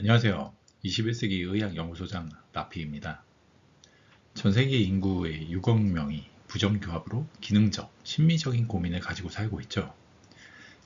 안녕하세요. 21세기 의학연구소장 라피입니다. 전세계 인구의 6억 명이 부정교합으로 기능적, 심미적인 고민을 가지고 살고 있죠.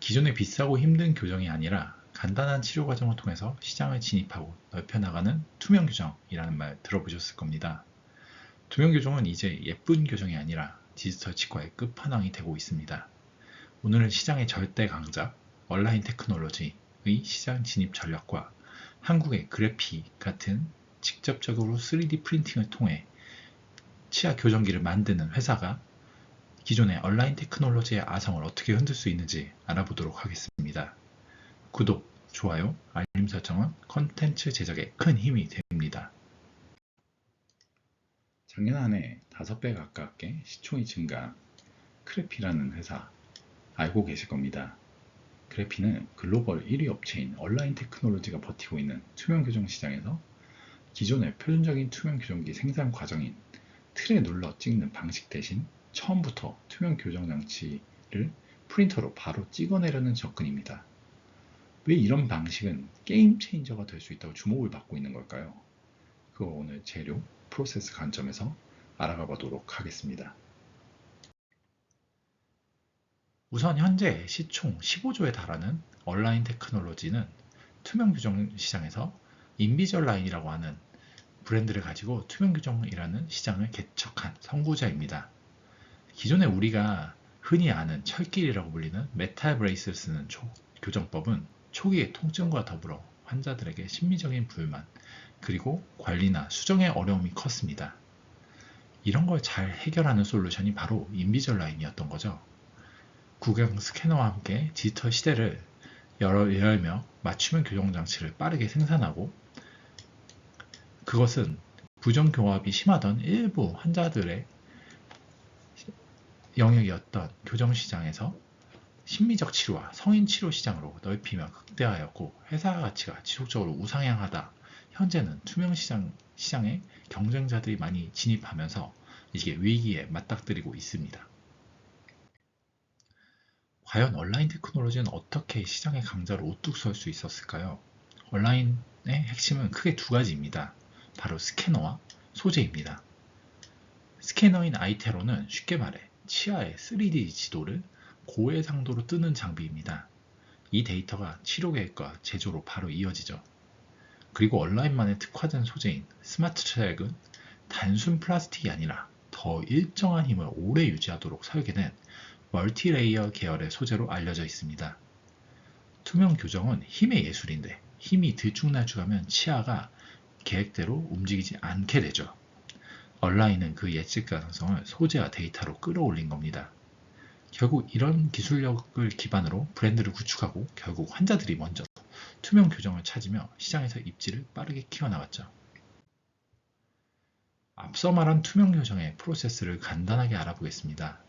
기존의 비싸고 힘든 교정이 아니라 간단한 치료 과정을 통해서 시장을 진입하고 넓혀나가는 투명교정이라는 말 들어보셨을 겁니다. 투명교정은 이제 예쁜 교정이 아니라 디지털 치과의 끝판왕이 되고 있습니다. 오늘은 시장의 절대 강자, 온라인 테크놀로지의 시장 진입 전략과 한국의 그래피 같은 직접적으로 3D 프린팅을 통해 치아 교정기를 만드는 회사가 기존의 온라인 테크놀로지의 아성을 어떻게 흔들 수 있는지 알아보도록 하겠습니다. 구독, 좋아요, 알림 설정은 컨텐츠 제작에 큰 힘이 됩니다. 작년 한 해 5배 가깝게 시총이 증가한 크래피라는 회사 알고 계실 겁니다. 그래피는 글로벌 1위 업체인 온라인 테크놀로지가 버티고 있는 투명 교정 시장에서 기존의 표준적인 투명 교정기 생산 과정인 틀에 눌러 찍는 방식 대신 처음부터 투명 교정 장치를 프린터로 바로 찍어내려는 접근입니다. 왜 이런 방식은 게임 체인저가 될 수 있다고 주목을 받고 있는 걸까요? 그거 오늘 재료, 프로세스 관점에서 알아가 보도록 하겠습니다. 우선 현재 시총 15조에 달하는 온라인 테크놀로지는 투명 교정 시장에서 인비절라인이라고 하는 브랜드를 가지고 투명 교정이라는 시장을 개척한 선구자입니다. 기존에 우리가 흔히 아는 철길이라고 불리는 메탈 브레이스를 쓰는 교정법은 초기의 통증과 더불어 환자들에게 심리적인 불만, 그리고 관리나 수정의 어려움이 컸습니다. 이런 걸 잘 해결하는 솔루션이 바로 인비절라인이었던 거죠. 구강 스캐너와 함께 디지털 시대를 열며 맞춤형 교정 장치를 빠르게 생산하고, 그것은 부정교합이 심하던 일부 환자들의 영역이었던 교정 시장에서 심미적 치료와 성인 치료 시장으로 넓히며 극대화하였고, 회사 가치가 지속적으로 우상향하다 현재는 투명 시장에 경쟁자들이 많이 진입하면서 이게 위기에 맞닥뜨리고 있습니다. 과연 온라인 테크놀로지는 어떻게 시장의 강자로 우뚝 설 수 있었을까요? 온라인의 핵심은 크게 두 가지입니다. 바로 스캐너와 소재입니다. 스캐너인 아이테로는 쉽게 말해 치아의 3D 지도를 고해상도로 뜨는 장비입니다. 이 데이터가 치료 계획과 제조로 바로 이어지죠. 그리고 온라인만에 특화된 소재인 스마트 트랙은 단순 플라스틱이 아니라 더 일정한 힘을 오래 유지하도록 설계된 멀티레이어 계열의 소재로 알려져 있습니다. 투명 교정은 힘의 예술인데 힘이 들쭉날쭉하면 치아가 계획대로 움직이지 않게 되죠. 온라인은 그 예측 가능성을 소재와 데이터로 끌어올린 겁니다. 결국 이런 기술력을 기반으로 브랜드를 구축하고 결국 환자들이 먼저 투명 교정을 찾으며 시장에서 입지를 빠르게 키워나갔죠. 앞서 말한 투명 교정의 프로세스를 간단하게 알아보겠습니다.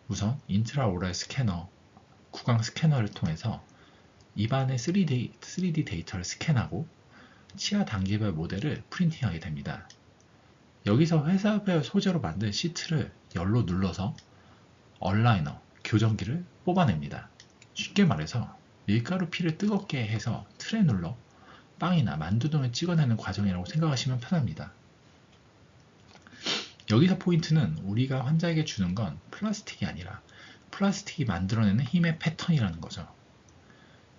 우선 인트라오럴 스캐너, 구강 스캐너를 통해서 입안의 3D 데이터를 스캔하고 치아 단계별 모델을 프린팅하게 됩니다. 여기서 회사별 소재로 만든 시트를 열로 눌러서 얼라이너, 교정기를 뽑아냅니다. 쉽게 말해서 밀가루 피를 뜨겁게 해서 틀에 눌러 빵이나 만두 등을 찍어내는 과정이라고 생각하시면 편합니다. 여기서 포인트는 우리가 환자에게 주는 건 플라스틱이 아니라 플라스틱이 만들어내는 힘의 패턴이라는 거죠.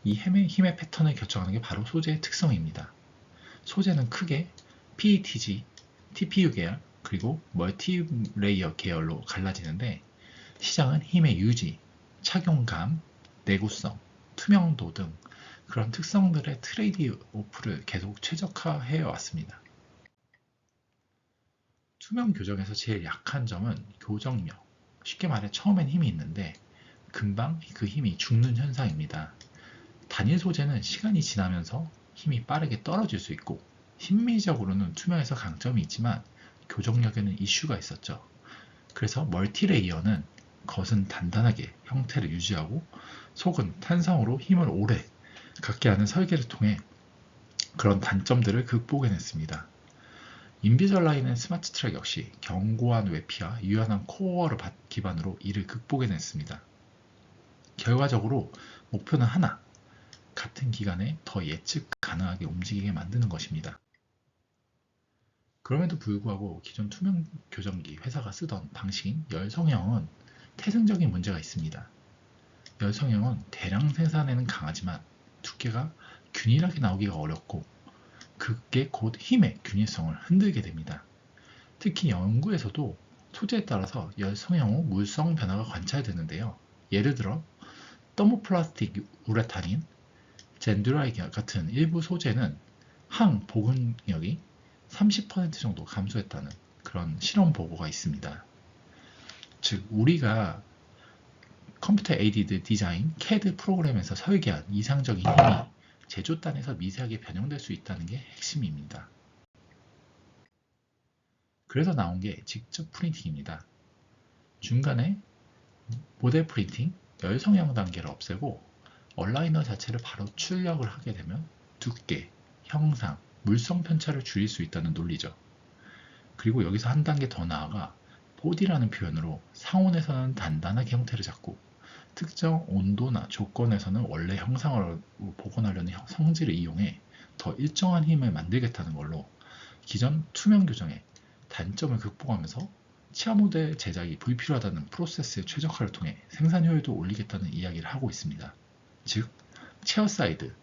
이 힘의 패턴을 결정하는 게 바로 소재의 특성입니다. 소재는 크게 PETG, TPU 계열, 그리고 멀티레이어 계열로 갈라지는데 시장은 힘의 유지, 착용감, 내구성, 투명도 등 그런 특성들의 트레이드 오프를 계속 최적화해 왔습니다. 투명 교정에서 제일 약한 점은 교정력. 쉽게 말해 처음엔 힘이 있는데 금방 그 힘이 죽는 현상입니다. 단일 소재는 시간이 지나면서 힘이 빠르게 떨어질 수 있고 심미적으로는 투명해서 강점이 있지만 교정력에는 이슈가 있었죠. 그래서 멀티레이어는 겉은 단단하게 형태를 유지하고 속은 탄성으로 힘을 오래 갖게 하는 설계를 통해 그런 단점들을 극복해냈습니다. 인비절라인은 스마트 트랙 역시 견고한 외피와 유연한 코어를 기반으로 이를 극복해냈습니다. 결과적으로 목표는 하나, 같은 기간에 더 예측 가능하게 움직이게 만드는 것입니다. 그럼에도 불구하고 기존 투명 교정기 회사가 쓰던 방식인 열성형은 태생적인 문제가 있습니다. 열성형은 대량 생산에는 강하지만 두께가 균일하게 나오기가 어렵고 그게 곧 힘의 균일성을 흔들게 됩니다. 특히 연구에서도 소재에 따라서 열성형 후 물성 변화가 관찰되는데요. 예를 들어 더모플라스틱 우레탄인, 젠드라이 같은 일부 소재는 항복응력이 30% 정도 감소했다는 그런 실험 보고가 있습니다. 즉 우리가 컴퓨터 에이디드 디자인 CAD 프로그램에서 설계한 이상적인 힘이 제조단에서 미세하게 변형될 수 있다는 게 핵심입니다. 그래서 나온 게 직접 프린팅입니다. 중간에 모델 프린팅, 열성형 단계를 없애고 얼라이너 자체를 바로 출력을 하게 되면 두께, 형상, 물성 편차를 줄일 수 있다는 논리죠. 그리고 여기서 한 단계 더 나아가 보디라는 표현으로 상온에서는 단단하게 형태를 잡고 특정 온도나 조건에서는 원래 형상을 복원하려는 성질을 이용해 더 일정한 힘을 만들겠다는 걸로 기존 투명 교정의 단점을 극복하면서 치아 모델 제작이 불필요하다는 프로세스의 최적화를 통해 생산 효율도 올리겠다는 이야기를 하고 있습니다. 즉, 체어사이드,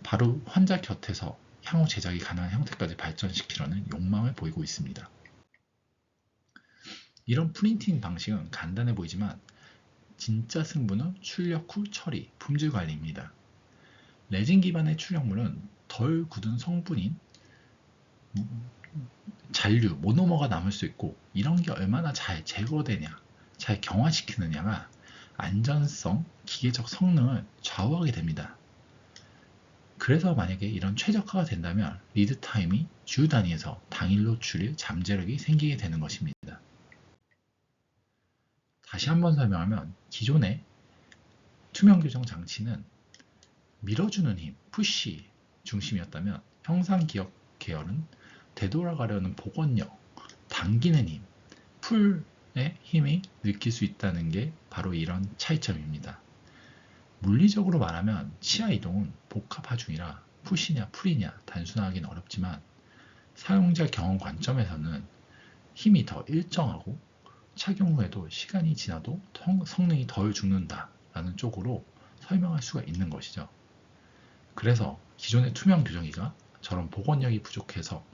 바로 환자 곁에서 향후 제작이 가능한 형태까지 발전시키려는 욕망을 보이고 있습니다. 이런 프린팅 방식은 간단해 보이지만 진짜 승부는 출력 후 처리, 품질 관리입니다. 레진 기반의 출력물은 덜 굳은 성분인 잔류, 모노머가 남을 수 있고 이런 게 얼마나 잘 제거되냐, 잘 경화시키느냐가 안전성, 기계적 성능을 좌우하게 됩니다. 그래서 만약에 이런 최적화가 된다면 리드 타임이 주 단위에서 당일로 줄일 잠재력이 생기게 되는 것입니다. 다시 한번 설명하면 기존의 투명 교정 장치는 밀어주는 힘, 푸시 중심이었다면 형상 기억 계열은 되돌아가려는 복원력, 당기는 힘, 풀의 힘이 느낄 수 있다는 게 바로 이런 차이점입니다. 물리적으로 말하면 치아 이동은 복합 하중이라 푸시냐 풀이냐 단순하기는 어렵지만 사용자 경험 관점에서는 힘이 더 일정하고 착용 후에도 시간이 지나도 성능이 덜 죽는다 라는 쪽으로 설명할 수가 있는 것이죠. 그래서 기존의 투명 교정기가 저런 복원력이 부족해서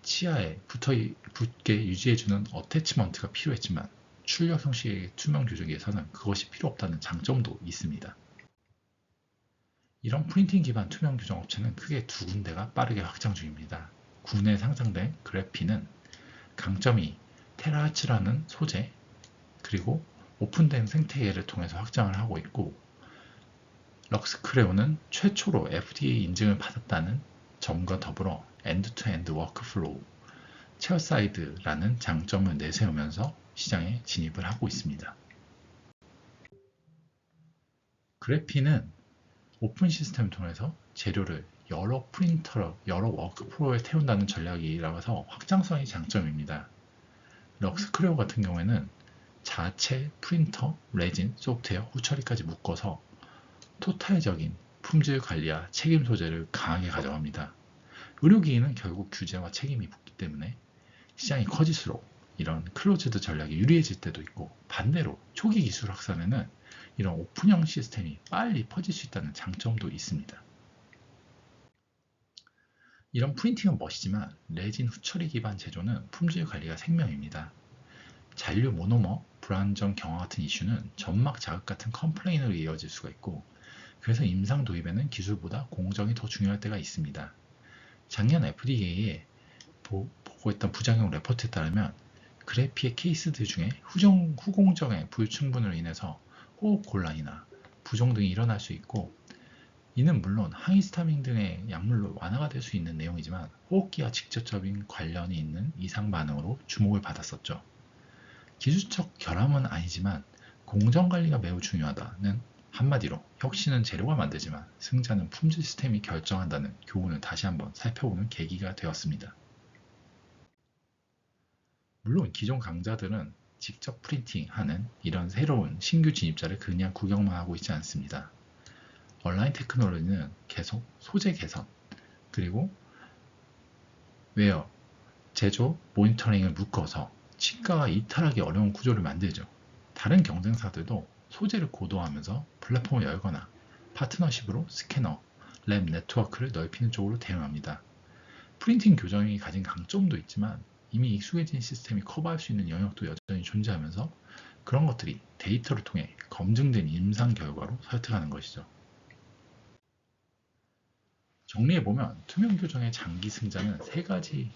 치아에 붙게 유지해주는 어태치먼트가 필요했지만 출력 형식의 투명 교정기에서는 그것이 필요 없다는 장점도 있습니다. 이런 프린팅 기반 투명 교정 업체는 크게 두 군데가 빠르게 확장 중입니다. 국내에 상장된 그래피는 강점이 테라하츠라는 소재 그리고 오픈된 생태계를 통해서 확장을 하고 있고 럭스크레오는 최초로 FDA 인증을 받았다는 점과 더불어 엔드-투-엔드 워크플로우, 체어사이드라는 장점을 내세우면서 시장에 진입을 하고 있습니다. 그래피는 오픈 시스템을 통해서 재료를 여러 프린터, 여러 워크플로우에 태운다는 전략이라서 확장성이 장점입니다. 럭스크레오 같은 경우에는 자체 프린터, 레진, 소프트웨어, 후처리까지 묶어서 토탈적인 품질 관리와 책임 소재를 강하게 가져갑니다. 의료기기는 결국 규제와 책임이 붙기 때문에 시장이 커질수록 이런 클로즈드 전략이 유리해질 때도 있고 반대로 초기 기술 확산에는 이런 오픈형 시스템이 빨리 퍼질 수 있다는 장점도 있습니다. 이런 프린팅은 멋이지만 레진 후처리 기반 제조는 품질 관리가 생명입니다. 잔류 모노머, 불안정 경화 같은 이슈는 점막 자극 같은 컴플레인으로 이어질 수가 있고 그래서 임상 도입에는 기술보다 공정이 더 중요할 때가 있습니다. 작년 FDA에 보고했던 부작용 레포트에 따르면 그래피의 케이스들 중에 후공정의 불충분으로 인해서 호흡 곤란이나 부종 등이 일어날 수 있고 이는 물론 항히스타민 등의 약물로 완화가 될 수 있는 내용이지만 호흡기와 직접적인 관련이 있는 이상 반응으로 주목을 받았었죠. 기술적 결함은 아니지만 공정관리가 매우 중요하다는 한마디로 혁신은 재료가 만들지만 승자는 품질 시스템이 결정한다는 교훈을 다시 한번 살펴보는 계기가 되었습니다. 물론 기존 강자들은 직접 프린팅하는 이런 새로운 신규 진입자를 그냥 구경만 하고 있지 않습니다. 온라인 테크놀로지는 계속 소재 개선, 그리고 웨어, 제조, 모니터링을 묶어서 치과가 이탈하기 어려운 구조를 만들죠. 다른 경쟁사들도 소재를 고도화하면서 플랫폼을 열거나 파트너십으로 스캐너, 랩 네트워크를 넓히는 쪽으로 대응합니다. 프린팅 교정이 가진 강점도 있지만 이미 익숙해진 시스템이 커버할 수 있는 영역도 여전히 존재하면서 그런 것들이 데이터를 통해 검증된 임상 결과로 설득하는 것이죠. 정리해보면 투명 교정의 장기 승자는 세 가지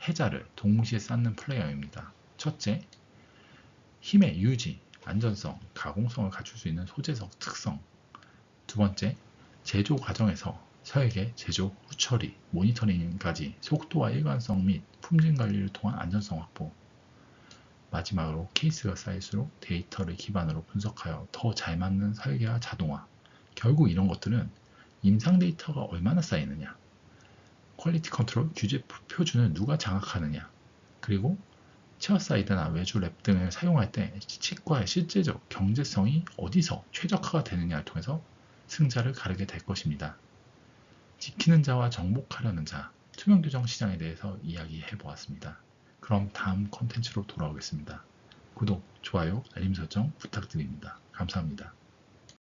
해자를 동시에 쌓는 플레이어입니다. 첫째, 힘의 유지, 안전성, 가공성을 갖출 수 있는 소재적 특성. 두 번째, 제조 과정에서 설계, 제조, 후처리, 모니터링까지 속도와 일관성 및 품질 관리를 통한 안전성 확보. 마지막으로 케이스가 쌓일수록 데이터를 기반으로 분석하여 더 잘 맞는 설계와 자동화. 결국 이런 것들은 임상 데이터가 얼마나 쌓이느냐, 퀄리티 컨트롤 규제 표준을 누가 장악하느냐, 그리고 체어사이드나 외주 랩 등을 사용할 때 치과의 실제적 경제성이 어디서 최적화가 되느냐를 통해서 승자를 가르게 될 것입니다. 지키는 자와 정복하려는 자, 투명 교정 시장에 대해서 이야기해 보았습니다. 그럼 다음 콘텐츠로 돌아오겠습니다. 구독, 좋아요, 알림 설정 부탁드립니다. 감사합니다.